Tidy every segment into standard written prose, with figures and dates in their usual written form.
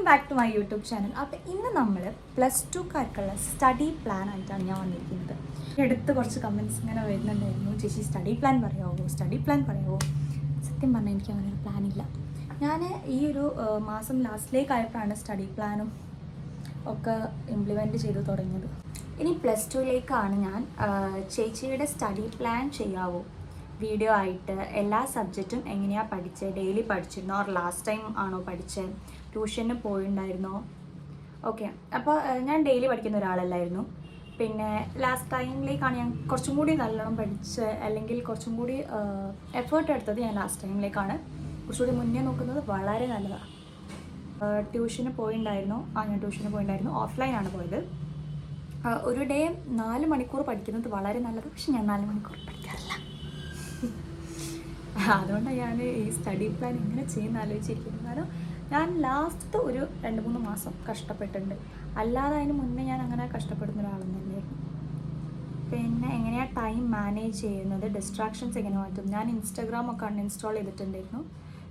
Back to my YouTube channel. അപ്പോൾ ഇന്ന് നമ്മൾ +2കാർക്കുള്ള സ്റ്റഡി പ്ലാൻ ആയിട്ടാണ് ഞാൻ വന്നിരിക്കുന്നത്. അടുത്ത് കുറച്ച് കമൻറ്റ്സ് ഇങ്ങനെ വരുന്നുണ്ടായിരുന്നു, ചേച്ചി സ്റ്റഡി പ്ലാൻ പറയാമോ, സ്റ്റഡി പ്ലാൻ പറയാമോ. സത്യം പറഞ്ഞാൽ എനിക്ക് അങ്ങനെ ഒരു പ്ലാനില്ല. ഞാൻ ഈ ഒരു മാസം ലാസ്റ്റിലേക്കായപ്പോഴാണ് സ്റ്റഡി പ്ലാനും ഒക്കെ ഇംപ്ലിമെൻറ്റ് ചെയ്ത് തുടങ്ങിയത്. ഇനി +2ലേക്കാണ് ഞാൻ ചേച്ചിയുടെ സ്റ്റഡി പ്ലാൻ ചെയ്യാവോ വീഡിയോ ആയിട്ട് എല്ലാ സബ്ജക്റ്റും എങ്ങനെയാണ് പഠിച്ചത്, ഡെയിലി പഠിച്ചിരുന്നോ, ഓർ ലാസ്റ്റ് ടൈം ആണോ പഠിച്ചത്, ട്യൂഷന് പോയിട്ടുണ്ടായിരുന്നോ. ഓക്കെ, അപ്പോൾ ഞാൻ ഡെയിലി പഠിക്കുന്ന ഒരാളല്ലായിരുന്നു. പിന്നെ ലാസ്റ്റ് ടൈമിലേക്കാണ് ഞാൻ കുറച്ചും കൂടി നല്ലോണം പഠിച്ച്, അല്ലെങ്കിൽ കുറച്ചും കൂടി എഫേർട്ട് എടുത്തത് ഞാൻ ലാസ്റ്റ് ടൈമിലേക്കാണ്. കുറച്ചുകൂടി മുന്നേ നോക്കുന്നത് വളരെ നല്ലതാണ്. ട്യൂഷന് പോയിട്ടുണ്ടായിരുന്നു. ഞാൻ ട്യൂഷന് പോയിട്ടുണ്ടായിരുന്നു, ഓഫ്ലൈനാണ് പോയത്. ഒരു ഡേ 4 മണിക്കൂർ പഠിക്കുന്നത് വളരെ നല്ലത്. പക്ഷെ ഞാൻ 4 മണിക്കൂർ പഠിക്കാറില്ല. അതുകൊണ്ടാണ് ഞാൻ ഈ സ്റ്റഡി പ്ലാൻ എങ്ങനെ ചെയ്യുന്ന ആലോചിച്ചിരിക്കുന്നത്. കാരണം ഞാൻ ലാസ്റ്റത്തെ ഒരു 2-3 മാസം കഷ്ടപ്പെട്ടിട്ടുണ്ട്. അല്ലാതെ അതിന് മുന്നേ ഞാൻ അങ്ങനെ കഷ്ടപ്പെടുന്ന ഒരാളൊന്നുമില്ലായിരുന്നു. പിന്നെ എങ്ങനെയാണ് ടൈം മാനേജ് ചെയ്യുന്നത്, ഡിസ്ട്രാക്ഷൻസ് എങ്ങനെ മാറ്റും. ഞാൻ ഇൻസ്റ്റാഗ്രാമൊക്കെ അൺഇൻസ്റ്റാൾ ചെയ്തിട്ടുണ്ടായിരുന്നു,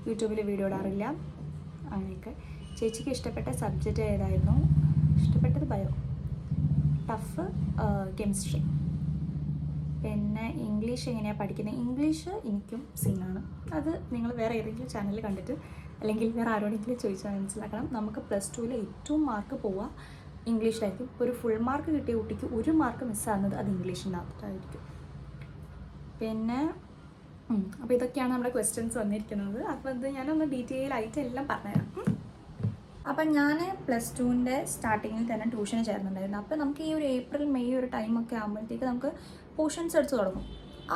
യൂട്യൂബിൽ വീഡിയോ ഇടാറില്ല. അങ്ങനെയൊക്കെ. ചേച്ചിക്ക് ഇഷ്ടപ്പെട്ട സബ്ജക്റ്റ് ഏതായിരുന്നു? ഇഷ്ടപ്പെട്ടത് ബയോ, ടഫ് കെമിസ്ട്രി. പിന്നെ ഇംഗ്ലീഷ് എങ്ങനെയാണ് പഠിക്കുന്നത്? ഇംഗ്ലീഷ് എനിക്കും സീനാണ്. അത് നിങ്ങൾ വേറെ ഏതെങ്കിലും ചാനലിൽ കണ്ടിട്ട് അല്ലെങ്കിൽ വേറെ ആരോടെങ്കിലും ചോദിച്ചാൽ മനസ്സിലാക്കണം. നമുക്ക് +2ൽ ഏറ്റവും മാർക്ക് പോവുക ഇംഗ്ലീഷിലായിരിക്കും. ഒരു ഫുൾ മാർക്ക് കിട്ടിയ കുട്ടിക്ക് 1 മാർക്ക് മിസ്സാകുന്നത് അത് ഇംഗ്ലീഷിനകത്തായിരിക്കും. പിന്നെ അപ്പോൾ ഇതൊക്കെയാണ് നമ്മുടെ ക്വസ്റ്റ്യൻസ് വന്നിരിക്കുന്നത്. അപ്പോൾ ഇത് ഞാനൊന്ന് ഡീറ്റെയിൽ ആയിട്ട് എല്ലാം പറഞ്ഞുതരാം. അപ്പം ഞാൻ +2ൻ്റെ സ്റ്റാർട്ടിങ്ങിൽ തന്നെ ട്യൂഷന് ചേർന്നിട്ടുണ്ടായിരുന്നു. അപ്പോൾ നമുക്ക് ഈ ഒരു ഏപ്രിൽ മെയ് ഒരു ടൈമൊക്കെ ആകുമ്പോഴത്തേക്ക് നമുക്ക് പോർഷൻസ് എടുത്ത് തുടങ്ങും.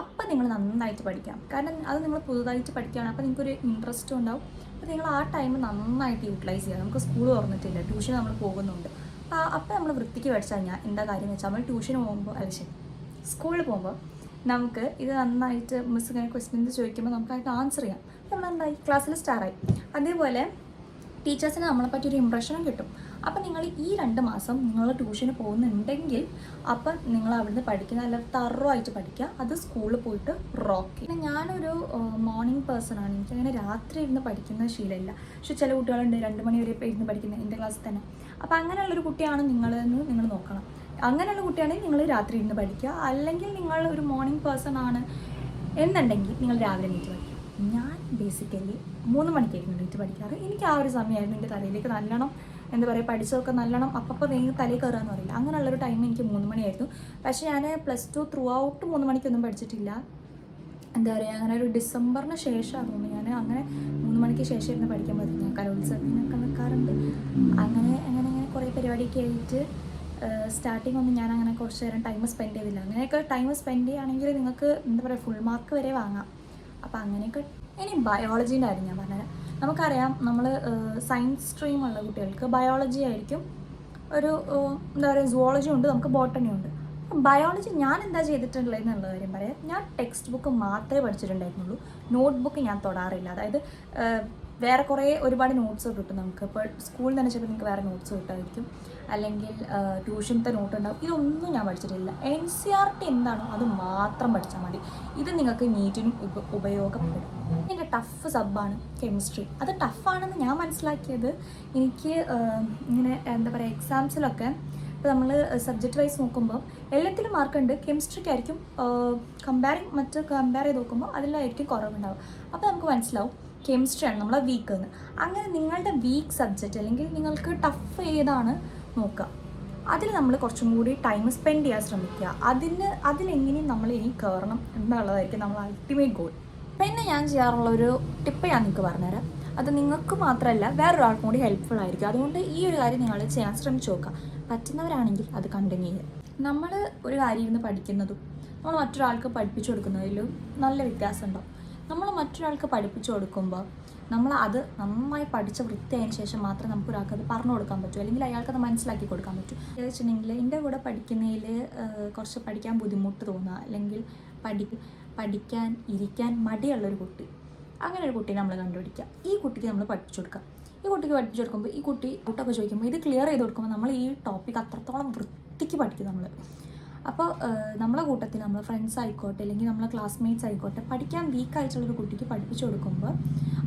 അപ്പം നിങ്ങൾ നന്നായിട്ട് പഠിക്കാം. കാരണം അത് നിങ്ങൾ പുതുതായിട്ട് പഠിക്കുകയാണ്. അപ്പോൾ നിങ്ങൾക്കൊരു ഇൻട്രസ്റ്റും ഉണ്ടാവും. അപ്പോൾ നിങ്ങൾ ആ ടൈം നന്നായിട്ട് യൂട്ടിലൈസ് ചെയ്യുക. നമുക്ക് സ്കൂൾ തുറന്നിട്ടില്ല, ട്യൂഷൻ നമ്മൾ പോകുന്നുണ്ട്. അപ്പോൾ നമ്മൾ വൃത്തിക്ക് പഠിച്ചു കഴിഞ്ഞാൽ എന്താ കാര്യം എന്ന് വെച്ചാൽ, നമ്മൾ ട്യൂഷന് പോകുമ്പോൾ സ്കൂളിൽ പോകുമ്പോൾ നമുക്ക് ഇത് നന്നായിട്ട് മിസ് ഇങ്ങനെ ക്വസ്റ്റ്യൻസ് ചോദിക്കുമ്പോൾ നമുക്കായിട്ട് ആൻസർ ചെയ്യാം. നമ്മൾ എന്തായി ക്ലാസ്സിൽ സ്റ്റാറായി. അതേപോലെ ടീച്ചേഴ്സിന് നമ്മളെപ്പറ്റി ഒരു ഇമ്പ്രഷനും കിട്ടും. അപ്പം നിങ്ങൾ ഈ 2 മാസം നിങ്ങൾ ട്യൂഷന് പോകുന്നുണ്ടെങ്കിൽ അപ്പം നിങ്ങൾ അവിടുന്ന് പഠിക്കുന്ന നല്ല തറവായിട്ട് പഠിക്കുക. അത് സ്കൂളിൽ പോയിട്ട് റോക്ക്. പിന്നെ ഞാനൊരു മോർണിംഗ് പേഴ്സണാണ്. എനിക്കങ്ങനെ രാത്രി ഇരുന്ന് പഠിക്കുന്ന ശീലമില്ല. പക്ഷെ ചില കുട്ടികളുണ്ട് 2 മണി വരെ ഇരുന്ന് പഠിക്കുന്നത് എൻ്റെ ക്ലാസ്സിൽ തന്നെ. അപ്പോൾ അങ്ങനെയുള്ളൊരു കുട്ടിയാണ് നിങ്ങളെന്ന് നിങ്ങൾ നോക്കണം. അങ്ങനെയുള്ള കുട്ടിയാണെങ്കിൽ നിങ്ങൾ രാത്രി ഇരുന്ന് പഠിക്കുക. അല്ലെങ്കിൽ നിങ്ങൾ ഒരു മോർണിംഗ് പേഴ്സൺ ആണ് എന്നുണ്ടെങ്കിൽ നിങ്ങൾ രാവിലെ എണീറ്റ് പഠിക്കുക. ഞാൻ ബേസിക്കലി 3 മണിക്കായിരുന്നു എണീറ്റ് പഠിക്കാറ്. എനിക്ക് ആ ഒരു സമയമായിരുന്നു എൻ്റെ തലയിലേക്ക് നല്ലോണം എന്താ പറയുക, പഠിച്ചതൊക്കെ നല്ലോണം അപ്പോൾ നിങ്ങൾ തലയിൽ കയറുകയെന്ന് പറയില്ല, അങ്ങനെയുള്ളൊരു ടൈം എനിക്ക് 3 മണിയായിരുന്നു. പക്ഷേ ഞാൻ +2 ത്രൂ ഔട്ട് 3 മണിക്കൊന്നും പഠിച്ചിട്ടില്ല. എന്താ പറയുക, അങ്ങനെ ഒരു ഡിസംബറിന് ശേഷമാണ് തോന്നുന്നു ഞാൻ അങ്ങനെ 3 മണിക്ക് ശേഷം ഇരുന്ന് പഠിക്കാൻ പറ്റും. ഞാൻ കലോത്സവത്തിനൊക്കെ നിൽക്കാറുണ്ട്. അങ്ങനെ കുറേ പരിപാടിയൊക്കെ ആയിട്ട് സ്റ്റാർട്ടിങ് ഒന്നും ഞാൻ അങ്ങനെ കുറച്ച് നേരം ടൈം സ്പെൻഡ് ചെയ്തില്ല. അങ്ങനെയൊക്കെ ടൈം സ്പെൻഡ് ചെയ്യുകയാണെങ്കിൽ നിങ്ങൾക്ക് എന്താ പറയുക ഫുൾ മാർക്ക് വരെ വാങ്ങാം. അപ്പോൾ അങ്ങനെയൊക്കെ. ഇനി ബയോളജീൻ്റെ കാര്യം ഞാൻ പറഞ്ഞുതരാം. നമുക്കറിയാം, നമ്മൾ സയൻസ് സ്ട്രീമുള്ള കുട്ടികൾക്ക് ബയോളജി ആയിരിക്കും ഒരു എന്താ പറയുക, സുവോളജി ഉണ്ട്, നമുക്ക് ബോട്ടണി ഉണ്ട്. ബയോളജി ഞാൻ എന്താ ചെയ്തിട്ടുള്ളത് എന്നുള്ള കാര്യം പറയാം. ഞാൻ ടെക്സ്റ്റ് ബുക്ക് മാത്രമേ പഠിച്ചിട്ടുണ്ടായിരുന്നുള്ളൂ. നോട്ട് ബുക്ക് ഞാൻ തൊടാറില്ല. അതായത് വേറെ ഒരുപാട് നോട്ട്സ് കിട്ടും നമുക്ക്. ഇപ്പോൾ സ്കൂളിൽ തന്നെ ചിലപ്പോൾ നിങ്ങൾക്ക് വേറെ നോട്ട്സ് കിട്ടുമായിരിക്കും, അല്ലെങ്കിൽ ട്യൂഷനത്തെ നോട്ട് ഉണ്ടാവും. ഇതൊന്നും ഞാൻ പഠിച്ചിട്ടില്ല. NCERT എന്താണോ അത് മാത്രം പഠിച്ചാൽ മതി. ഇത് നിങ്ങൾക്ക് നീറ്റിനും ഉപയോഗപ്പെടും. എൻ്റെ ടഫ് സബ്ബാണ് കെമിസ്ട്രി. അത് ടഫാണെന്ന് ഞാൻ മനസ്സിലാക്കിയത് എനിക്ക് ഇങ്ങനെ എന്താ പറയുക, എക്സാംസിലൊക്കെ ഇപ്പോൾ നമ്മൾ സബ്ജക്റ്റ് വൈസ് നോക്കുമ്പോൾ എല്ലാത്തിലും മാർക്കുണ്ട്. കെമിസ്ട്രിക്കായിരിക്കും കമ്പയർ ചെയ്ത് നോക്കുമ്പോൾ അതിലായിരിക്കും കുറവുണ്ടാവും. അപ്പോൾ നമുക്ക് മനസ്സിലാവും കെമിസ്ട്രിയാണ് നമ്മളെ വീക്ക് എന്ന്. അങ്ങനെ നിങ്ങളുടെ വീക്ക് സബ്ജക്റ്റ് അല്ലെങ്കിൽ നിങ്ങൾക്ക് ടഫ് ഏതാണ് നോക്കുക, അതിൽ നമ്മൾ കുറച്ചും കൂടി ടൈം സ്പെൻഡ് ചെയ്യാൻ ശ്രമിക്കുക. അതിലെങ്ങനെയും നമ്മൾ ഇനി കയറണം എന്നുള്ളതായിരിക്കും നമ്മൾ അൾട്ടിമേറ്റ് ഗോൾ. പിന്നെ ഞാൻ ചെയ്യാറുള്ള ഒരു ടിപ്പ് ഞാൻ നിങ്ങൾക്ക് പറഞ്ഞുതരാം. അത് നിങ്ങൾക്ക് മാത്രമല്ല വേറൊരാൾക്കും കൂടി ഹെൽപ്ഫുൾ ആയിരിക്കും. അതുകൊണ്ട് ഈ ഒരു കാര്യം നിങ്ങൾ ചെയ്യാൻ ശ്രമിച്ചു നോക്കുക. പറ്റുന്നവരാണെങ്കിൽ അത് കണ്ടിന്യൂ ചെയ്യുക. നമ്മൾ ഒരു കാര്യം ഇരുന്ന് പഠിക്കുന്നതും നമ്മൾ മറ്റൊരാൾക്ക് പഠിപ്പിച്ചു കൊടുക്കുന്നതിലും നല്ല വ്യത്യാസം ഉണ്ടാവും. നമ്മൾ മറ്റൊരാൾക്ക് പഠിപ്പിച്ചു കൊടുക്കുമ്പോൾ നമ്മൾ അത് നന്നായി പഠിച്ച് വൃത്തിയായതിനു ശേഷം മാത്രമേ നമുക്ക് ഒരാൾക്ക് അത് പറഞ്ഞു കൊടുക്കാൻ പറ്റൂ, അല്ലെങ്കിൽ അയാൾക്കത് മനസ്സിലാക്കി കൊടുക്കാൻ പറ്റൂ. എന്ന് വെച്ചിട്ടുണ്ടെങ്കിൽ എൻ്റെ കൂടെ പഠിക്കുന്നതിൽ കുറച്ച് പഠിക്കാൻ ബുദ്ധിമുട്ട് തോന്നുക, അല്ലെങ്കിൽ പഠിക്കാൻ ഇരിക്കാൻ മടിയുള്ളൊരു കുട്ടി, അങ്ങനെ ഒരു കുട്ടീനെ നമ്മൾ കണ്ടുപിടിക്കുക. ഈ കുട്ടിക്ക് നമ്മൾ പഠിപ്പിച്ചു കൊടുക്കുക. ഈ കുട്ടിക്ക് പഠിപ്പിച്ചു കൊടുക്കുമ്പോൾ ഈ കുട്ടി ഔട്ടൊക്കെ ചോദിക്കുമ്പോൾ ഇത് ക്ലിയർ ചെയ്ത് കൊടുക്കുമ്പോൾ നമ്മൾ ഈ ടോപ്പിക് അത്രത്തോളം വൃത്തിക്ക് പഠിക്കും നമ്മൾ. അപ്പോൾ നമ്മളെ കൂട്ടത്തിൽ നമ്മളെ ഫ്രണ്ട്സ് ആയിക്കോട്ടെ അല്ലെങ്കിൽ നമ്മളെ ക്ലാസ്മേറ്റ്സ് ആയിക്കോട്ടെ പഠിക്കാൻ വീക്കായിട്ടുള്ളൊരു കുട്ടിക്ക് പഠിപ്പിച്ചു കൊടുക്കുമ്പോൾ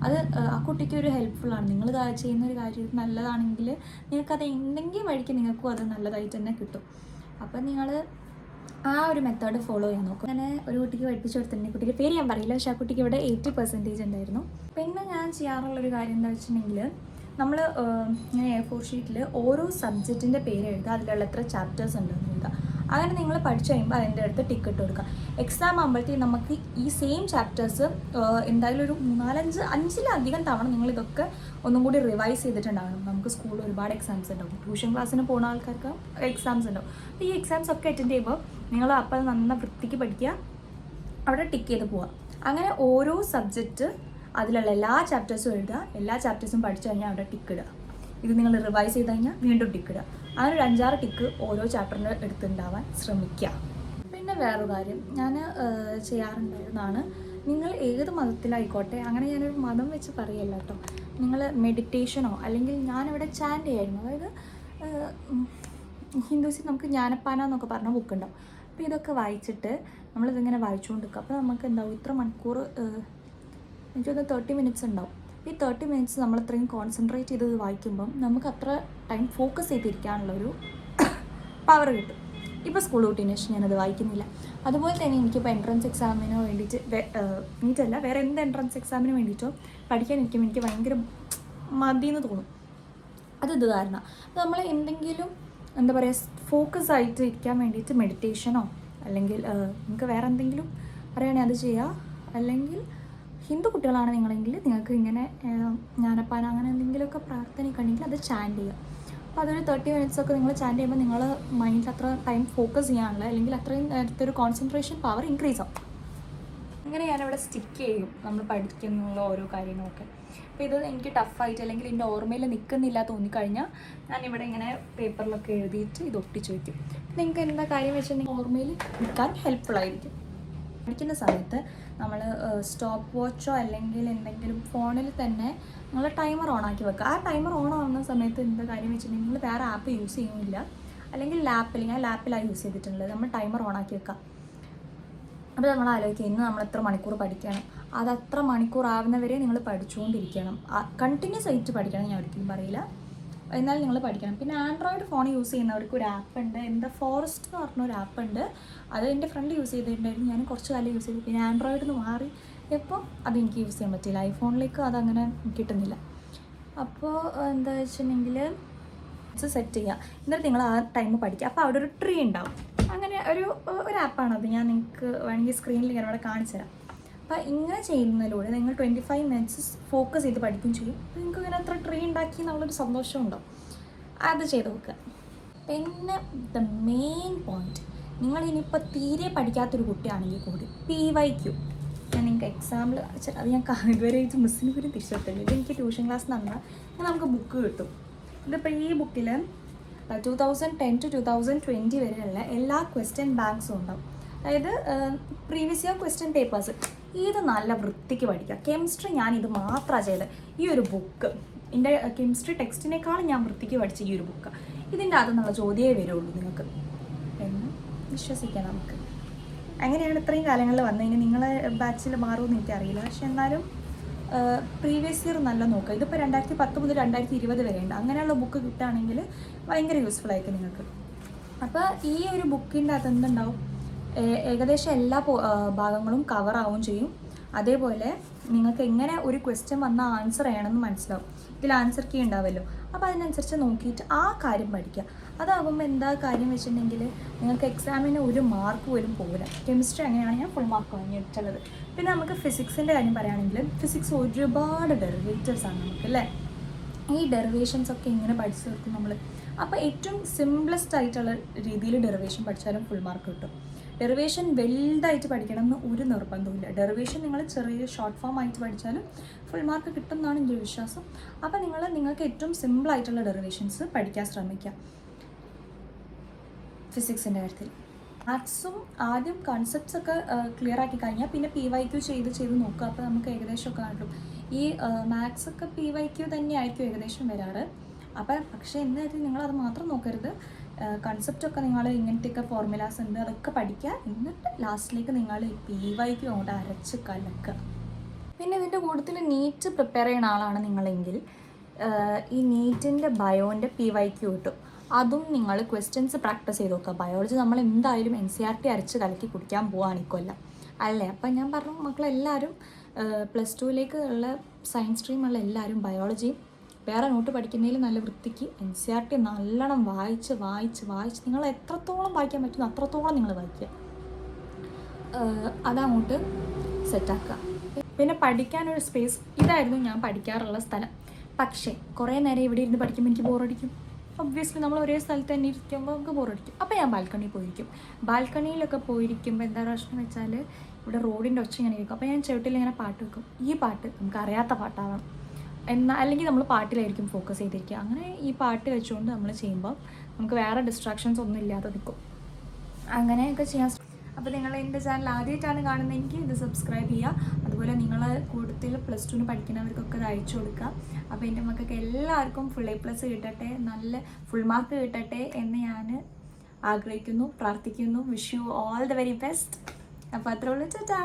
അത് ആ കുട്ടിക്ക് ഒരു ഹെൽപ്ഫുള്ളാണ്. നിങ്ങൾ ചെയ്യുന്ന ഒരു കാര്യം നല്ലതാണെങ്കിൽ നിങ്ങൾക്കത് എന്തെങ്കിലും വഴിക്ക് നിങ്ങൾക്കും അത് നല്ലതായിട്ട് തന്നെ കിട്ടും. അപ്പം നിങ്ങൾ ആ ഒരു മെത്തേഡ് ഫോളോ ചെയ്യാൻ നോക്കും. അങ്ങനെ ഒരു കുട്ടിക്ക് പഠിപ്പിച്ചു കൊടുത്തിട്ടുണ്ടെങ്കിൽ കുട്ടിക്ക് പേര് ഞാൻ പറയില്ല, പക്ഷേ ആ കുട്ടിക്ക് ഇവിടെ 80% ഉണ്ടായിരുന്നു. പിന്നെ ഞാൻ ചെയ്യാറുള്ളൊരു കാര്യം എന്താ വെച്ചിട്ടുണ്ടെങ്കിൽ നമ്മൾ ഇങ്ങനെ A4 ഷീറ്റിൽ ഓരോ സബ്ജക്റ്റിൻ്റെ പേര് എഴുതുക, അതിലുള്ള എത്ര ചാപ്റ്റേഴ്സ് ഉണ്ടെന്ന് എഴുതുക. അങ്ങനെ നിങ്ങൾ പഠിച്ചു കഴിയുമ്പോൾ അതിൻ്റെ അടുത്ത് ടിക്ക് ഇട്ട് കൊടുക്കുക. എക്സാം ആകുമ്പോഴത്തേക്ക് നമുക്ക് ഈ സെയിം ചാപ്റ്റേഴ്സ് എന്തായാലും ഒരു 5-5ലധികം തവണ നിങ്ങളിതൊക്കെ ഒന്നും കൂടി റിവൈസ് ചെയ്തിട്ടുണ്ടാകണം. നമുക്ക് സ്കൂളിൽ ഒരുപാട് എക്സാംസ് ഉണ്ടാവും, ട്യൂഷൻ ക്ലാസ്സിന് പോകുന്ന ആൾക്കാർക്ക് എക്സാംസ് ഉണ്ടാവും. അപ്പോൾ ഈ എക്സാംസ് ഒക്കെ അറ്റൻഡ് ചെയ്യുമ്പോൾ നിങ്ങൾ അപ്പോൾ നന്ന വൃത്തിക്ക് പഠിക്കുക, അവിടെ ടിക്ക് ചെയ്ത് പോവുക. അങ്ങനെ ഓരോ സബ്ജക്റ്റ് അതിലുള്ള എല്ലാ ചാപ്റ്റേഴ്സും എഴുതുക, എല്ലാ ചാപ്റ്റേഴ്സും പഠിച്ചു കഴിഞ്ഞാൽ അവിടെ ടിക്ക് ഇടുക. ഇത് നിങ്ങൾ റിവൈസ് ചെയ്ത് കഴിഞ്ഞാൽ വീണ്ടും ടിക്ക് ഇടുക. അങ്ങനെ ഒരു 5-6 ടിക്ക് ഓരോ ചാപ്റ്ററിൻ്റെ എടുത്തുണ്ടാവാൻ ശ്രമിക്കുക. പിന്നെ വേറൊരു കാര്യം ഞാൻ ചെയ്യാറുണ്ടായിരുന്നതാണ്, നിങ്ങൾ ഏത് മതത്തിലായിക്കോട്ടെ, അങ്ങനെ ഞാനൊരു മതം വെച്ച് പറയല്ല കേട്ടോ, നിങ്ങൾ മെഡിറ്റേഷനോ അല്ലെങ്കിൽ ഞാനിവിടെ ചാൻഡ് ചെയ്യായിരുന്നു. അതായത് ഹിന്ദുസിൽ നമുക്ക് ജ്ഞാനപ്പാന എന്നൊക്കെ പറഞ്ഞ ബുക്കുണ്ടാവും. അപ്പോൾ ഇതൊക്കെ വായിച്ചിട്ട് നമ്മളിതിങ്ങനെ വായിച്ചുകൊണ്ട് നിൽക്കുക. അപ്പോൾ നമുക്ക് എന്താവും, ഇത്ര മണിക്കൂർ എനിക്കൊന്ന് 30 മിനിറ്റ്സ് ഉണ്ടാവും. ഈ 30 മിനിറ്റ്സ് നമ്മൾ ഇത്രയും കോൺസെൻട്രേറ്റ് ചെയ്ത് വായിക്കുമ്പം നമുക്ക് അത്ര ടൈം ഫോക്കസ് ചെയ്തിരിക്കാനുള്ളൊരു പവർ കിട്ടും. ഇപ്പോൾ സ്കൂൾ കുട്ടീനെ ശേഷം ഞാനത് വായിക്കുന്നില്ല. അതുപോലെ തന്നെ എനിക്കിപ്പോൾ എൻട്രൻസ് എക്സാമിനോ വേണ്ടിയിട്ട് നീറ്റല്ല, വേറെ എന്ത് എൻട്രൻസ് എക്സാമിന് വേണ്ടിയിട്ടോ പഠിക്കാൻ എനിക്ക് ഭയങ്കര മതിയെന്ന് തോന്നും. ഇത് കാരണം നമ്മൾ എന്തെങ്കിലും എന്താ പറയുക ഫോക്കസ് ആയിട്ട് ഇരിക്കാൻ വേണ്ടിയിട്ട് മെഡിറ്റേഷനോ അല്ലെങ്കിൽ നിങ്ങൾക്ക് വേറെ എന്തെങ്കിലും പറയുകയാണെങ്കിൽ അത് ചെയ്യുക. അല്ലെങ്കിൽ ഹിന്ദു കുട്ടികളാണ് നിങ്ങളെങ്കിൽ നിങ്ങൾക്ക് ഇങ്ങനെ ജ്ഞാനപ്പാന അങ്ങനെ എന്തെങ്കിലുമൊക്കെ പ്രാർത്ഥനയൊക്കെ ഉണ്ടെങ്കിൽ അത് ചാൻഡ് ചെയ്യുക. അപ്പോൾ അതൊരു 30 മിനിറ്റ്സൊക്കെ നിങ്ങൾ ചാൻഡ് ചെയ്യുമ്പോൾ നിങ്ങൾ മൈൻഡിൽ അത്ര ടൈം ഫോക്കസ് ചെയ്യാനുള്ള അല്ലെങ്കിൽ അത്രയും നേരത്തെ ഒരു കോൺസെൻട്രേഷൻ പവർ ഇൻക്രീസ് ആവും. അങ്ങനെ ഞാനിവിടെ സ്റ്റിക്ക് ചെയ്യും നമ്മൾ പഠിക്കുന്നുള്ള ഓരോ കാര്യങ്ങളൊക്കെ. അപ്പോൾ ഇത് എനിക്ക് ടഫായിട്ട് അല്ലെങ്കിൽ എൻ്റെ ഓർമ്മയിൽ നിൽക്കുന്നില്ല തോന്നിക്കഴിഞ്ഞാൽ ഞാനിവിടെ ഇങ്ങനെ പേപ്പറിലൊക്കെ എഴുതിയിട്ട് ഇത് ഒട്ടിച്ച് വയ്ക്കും. നിങ്ങൾക്ക് എന്താ കാര്യം വെച്ചിട്ടുണ്ടെങ്കിൽ ഓർമ്മയിൽ നിൽക്കാൻ ഹെൽപ്ഫുള്ളായിരിക്കും. പഠിക്കുന്ന സമയത്ത് നമ്മൾ സ്റ്റോപ്പ് വാച്ചോ അല്ലെങ്കിൽ എന്തെങ്കിലും ഫോണിൽ തന്നെ നിങ്ങൾ ടൈമർ ഓൺ ആക്കി വെക്കുക. ആ ടൈമർ ഓൺ ആവുന്ന സമയത്ത് എന്താ കാര്യം വെച്ചിട്ടുണ്ടെങ്കിൽ നിങ്ങൾ വേറെ ആപ്പ് യൂസ് ചെയ്യുന്നില്ല, അല്ലെങ്കിൽ ഞാൻ ലാപ്പിലാണ് യൂസ് ചെയ്തിട്ടുള്ളത്. നമ്മൾ ടൈമർ ഓൺ ആക്കി വെക്കുക. അപ്പോൾ നമ്മൾ ആലോചിക്കുക ഇന്ന് നമ്മൾ എത്ര മണിക്കൂർ പഠിക്കണം, അത് അത്ര മണിക്കൂർ ആവുന്നവരെ നിങ്ങൾ പഠിച്ചുകൊണ്ടിരിക്കണം. കണ്ടിന്യൂസ് ആയിട്ട് പഠിക്കണം ഞാൻ ഒരിക്കലും പറയില്ല, എന്നാൽ നിങ്ങൾ പഠിക്കണം. പിന്നെ ആൻഡ്രോയിഡ് ഫോൺ യൂസ് ചെയ്യുന്നവർക്ക് ഒരു ആപ്പ് ഉണ്ട്, എന്താ ഫോറസ്റ്റ് എന്ന് പറഞ്ഞൊരു ആപ്പ് ഉണ്ട്. അത് എൻ്റെ ഫ്രണ്ട് യൂസ് ചെയ്തിട്ടുണ്ടായിരുന്നു, ഞാൻ കുറച്ച് കാലം യൂസ് ചെയ്തു. പിന്നെ ആൻഡ്രോയിഡിൽ നിന്ന് മാറി എപ്പോൾ അതെനിക്ക് യൂസ് ചെയ്യാൻ പറ്റില്ല, ഐഫോണിലേക്ക് അതങ്ങനെ കിട്ടുന്നില്ല. അപ്പോൾ എന്താ വെച്ചിട്ടുണ്ടെങ്കിൽ സെറ്റ് ചെയ്യുക, എന്നിട്ട് നിങ്ങൾ ആ ടൈം പഠിക്കുക. അപ്പോൾ അവിടെ ഒരു ട്രീ ഉണ്ടാവും, അങ്ങനെ ഒരു ആപ്പാണത്. ഞാൻ നിങ്ങൾക്ക് വേണമെങ്കിൽ സ്ക്രീനിൽ ഞാൻ ഇവിടെ കാണിച്ചു തരാം. അപ്പോൾ ഇങ്ങനെ ചെയ്യുന്നതിലൂടെ നിങ്ങൾ 25 മിനിറ്റ്സ് ഫോക്കസ് ചെയ്ത് പഠിക്കുകയും ചെയ്യും. അപ്പോൾ നിങ്ങൾക്ക് ഇങ്ങനെ അത്ര ട്രീ ഉണ്ടാക്കി എന്നുള്ളൊരു സന്തോഷം ഉണ്ടാവും. അത് ചെയ്ത് നോക്കുക. പിന്നെ ദ മെയിൻ പോയിൻറ്റ്, നിങ്ങൾ ഇനിയിപ്പോൾ തീരെ പഠിക്കാത്തൊരു കുട്ടിയാണെങ്കിൽ കൂടി PYQ ഞാൻ നിങ്ങൾക്ക് എക്സാമ്പിൾ അത് ഞാൻ ഇതുവരെ മിസ്സിന് പോലും തിരിച്ചെടുത്തില്ല. ഇത് എനിക്ക് ട്യൂഷൻ ക്ലാസ് നടന്നാൽ നമുക്ക് ബുക്ക് കിട്ടും. ഇതിപ്പോൾ ഈ ബുക്കിൽ 2010 to 2020 വരെയുള്ള എല്ലാ ക്വസ്റ്റ്യൻ ബാങ്ക്സും ഉണ്ടാവും. അതായത് പ്രീവിയസ് ഇയർ ക്വസ്റ്റ്യൻ പേപ്പേഴ്സ്. ഇത് നല്ല വൃത്തിക്ക് പഠിക്കുക. കെമിസ്ട്രി ഞാൻ ഇത് മാത്രമാണ് ചെയ്തത്. ഈ ഒരു ബുക്ക് എൻ്റെ കെമിസ്ട്രി ടെക്സ്റ്റിനേക്കാളും ഞാൻ വൃത്തിക്ക് പഠിച്ച ഈ ഒരു ബുക്ക്. ഇതിൻ്റെ അകത്തു നിന്നുള്ള ചോദ്യമേ വരുള്ളൂ നിങ്ങൾക്ക് എന്ന് വിശ്വസിക്കാം. നമുക്ക് അങ്ങനെയാണ് ഇത്രയും കാലങ്ങളിൽ വന്നതിന്. നിങ്ങളെ ബാച്ചിൽ മാറുമെന്ന് എനിക്കറിയില്ല, പക്ഷെ എന്നാലും പ്രീവിയസ് ഇയർ നല്ല നോക്കുക. ഇതിപ്പോൾ 2010 മുതൽ 2020 വരെ ഉണ്ട്. അങ്ങനെയുള്ള ബുക്ക് കിട്ടുകയാണെങ്കിൽ ഭയങ്കര യൂസ്ഫുൾ ആയിരിക്കും നിങ്ങൾക്ക്. അപ്പോൾ ഈ ഒരു ബുക്കിൻ്റെ അകത്ത് എന്തുണ്ടാവും, ഏകദേശം എല്ലാ ഭാഗങ്ങളും കവർ ആവുകയും ചെയ്യും. അതേപോലെ നിങ്ങൾക്ക് എങ്ങനെ ഒരു ക്വസ്റ്റ്യൻ വന്നാൽ ആൻസർ ചെയ്യണമെന്ന് മനസ്സിലാവും. ഇതിൽ ആൻസർ കീ ഉണ്ടാവുമല്ലോ, അപ്പോൾ അതിനനുസരിച്ച് നോക്കിയിട്ട് ആ കാര്യം പഠിക്കുക. അതാകുമ്പോൾ എന്താ കാര്യം വെച്ചിട്ടുണ്ടെങ്കിൽ നിങ്ങൾക്ക് എക്സാമിന് ഒരു മാർക്ക് പോലും പോകില്ല. കെമിസ്ട്രി അങ്ങനെയാണ് ഞാൻ ഫുൾ മാർക്ക് വാങ്ങിയിട്ടുള്ളത്. പിന്നെ നമുക്ക് ഫിസിക്സിൻ്റെ കാര്യം പറയുകയാണെങ്കിൽ ഫിസിക്സ് ഒരുപാട് ഡെറിവേറ്റീവ്സാണ് നമുക്ക് അല്ലേ. ഈ ഡെറിവേഷൻസ് ഒക്കെ ഇങ്ങനെ പഠിച്ചു തീർക്കും നമ്മൾ. അപ്പോൾ ഏറ്റവും സിംപ്ലസ്റ്റ് ആയിട്ടുള്ള രീതിയിൽ ഡെറിവേഷൻ പഠിച്ചാലും ഫുൾ മാർക്ക് കിട്ടും. ഡെറിവേഷൻ വലുതായിട്ട് പഠിക്കണം എന്ന് ഒരു നിർബന്ധമില്ല. ഡെറിവേഷൻ നിങ്ങൾ ചെറിയ ഷോർട്ട് ഫോം ആയിട്ട് പഠിച്ചാലും ഫുൾ മാർക്ക് കിട്ടും എന്നാണ് എൻ്റെ ഒരു വിശ്വാസം. അപ്പോൾ നിങ്ങൾക്ക് ഏറ്റവും സിമ്പിളായിട്ടുള്ള ഡെറിവേഷൻസ് പഠിക്കാൻ ശ്രമിക്കാം ഫിസിക്സിൻ്റെ കാര്യത്തിൽ. മാത്സും ആദ്യം കൺസെപ്റ്റ്സ് ഒക്കെ ക്ലിയർ ആക്കി കഴിഞ്ഞാൽ പിന്നെ PYQ ചെയ്ത് നോക്കുക. അപ്പോൾ നമുക്ക് ഏകദേശമൊക്കെ കാണും. ഈ മാത്സ് ഒക്കെ PYQ തന്നെ ആയിരിക്കും ഏകദേശം വരാറ്. പക്ഷേ എന്നിട്ട് നിങ്ങളത് മാത്രം നോക്കരുത്. കൺസെപ്റ്റൊക്കെ നിങ്ങൾ ഇങ്ങനത്തെയൊക്കെ ഫോർമുലാസ് ഉണ്ട് അതൊക്കെ പഠിക്കുക. എന്നിട്ട് ലാസ്റ്റിലേക്ക് നിങ്ങൾ PYQ അങ്ങോട്ട് അരച്ച് കലക്കുക. പിന്നെ ഇതിൻ്റെ കൂട്ടത്തിൽ നീറ്റ് പ്രിപ്പയർ ചെയ്യുന്ന ആളാണ് നിങ്ങളെങ്കിൽ ഈ നീറ്റിൻ്റെ ബയോൻ്റെ PYQ കിട്ടും. അതും നിങ്ങൾ ക്വസ്റ്റ്യൻസ് പ്രാക്ടീസ് ചെയ്ത് നോക്കുക. ബയോളജി നമ്മൾ എന്തായാലും NCERT അരച്ച് കലക്കി കുടിക്കാൻ പോവാണ് ഈ കൊല്ലം അല്ലേ. അപ്പം ഞാൻ പറഞ്ഞു മക്കളെല്ലാവരും +2 ഉള്ള സയൻസ് സ്ട്രീമുള്ള എല്ലാവരും ബയോളജിയും വേറെ നോട്ട് പഠിക്കുന്നതിൽ നല്ല വൃത്തിക്ക് NCERT നല്ലോണം വായിച്ച് നിങ്ങൾ എത്രത്തോളം വായിക്കാൻ പറ്റുന്നു അത്രത്തോളം നിങ്ങൾ വായിക്കുക. അതങ്ങോട്ട് സെറ്റാക്കുക. പിന്നെ പഠിക്കാനൊരു സ്പേസ്, ഇതായിരുന്നു ഞാൻ പഠിക്കാറുള്ള സ്ഥലം. പക്ഷേ കുറേ നേരം ഇവിടെ ഇരുന്ന് പഠിക്കുമ്പോൾ എനിക്ക് ബോറടിക്കും. ഒബ്വിയസ്ലി നമ്മൾ ഒരേ സ്ഥലത്ത് തന്നെ ഇരിക്കുമ്പോൾ നമുക്ക് ബോറടിക്കും. അപ്പോൾ ഞാൻ ബാൽക്കണിയിൽ പോയിരിക്കും. ബാൽക്കണിയിലൊക്കെ പോയിരിക്കുമ്പോൾ എന്താ പ്രശ്നം വെച്ചാൽ ഇവിടെ റോഡിൻ്റെ ഒച്ച ഇങ്ങനെ ഇരിക്കും. അപ്പോൾ ഞാൻ ചുവട്ടിൽ ഇങ്ങനെ പാട്ട് വെക്കും. ഈ പാട്ട് നമുക്ക് അറിയാത്ത പാട്ടാവണം അല്ലെങ്കിൽ നമ്മൾ പാട്ടിലായിരിക്കും ഫോക്കസ് ചെയ്തിരിക്കുക. അങ്ങനെ ഈ പാട്ട് വെച്ചുകൊണ്ട് നമ്മൾ ചെയ്യുമ്പോൾ നമുക്ക് വേറെ ഡിസ്ട്രാക്ഷൻസ് ഒന്നും ഇല്ലാതെ നിൽക്കും. അങ്ങനെയൊക്കെ ചെയ്യാൻ. അപ്പോൾ നിങ്ങൾ എൻ്റെ ചാനൽ ആദ്യമായിട്ടാണ് കാണുന്നതെങ്കിൽ ഇത് സബ്സ്ക്രൈബ് ചെയ്യുക. അതുപോലെ നിങ്ങൾ കൂടുതൽ +2 പഠിക്കുന്നവർക്കൊക്കെ ഇത് അയച്ചു കൊടുക്കുക. അപ്പോൾ എൻ്റെ മക്കൾക്ക് എല്ലാവർക്കും ഫുൾ A+ കിട്ടട്ടെ, നല്ല ഫുൾ മാർക്ക് കിട്ടട്ടെ എന്ന് ഞാൻ ആഗ്രഹിക്കുന്നു, പ്രാർത്ഥിക്കുന്നു. Wish you all the very best. അപ്പോൾ അത്രേ ഉള്ളൂ. ടാറ്റാ.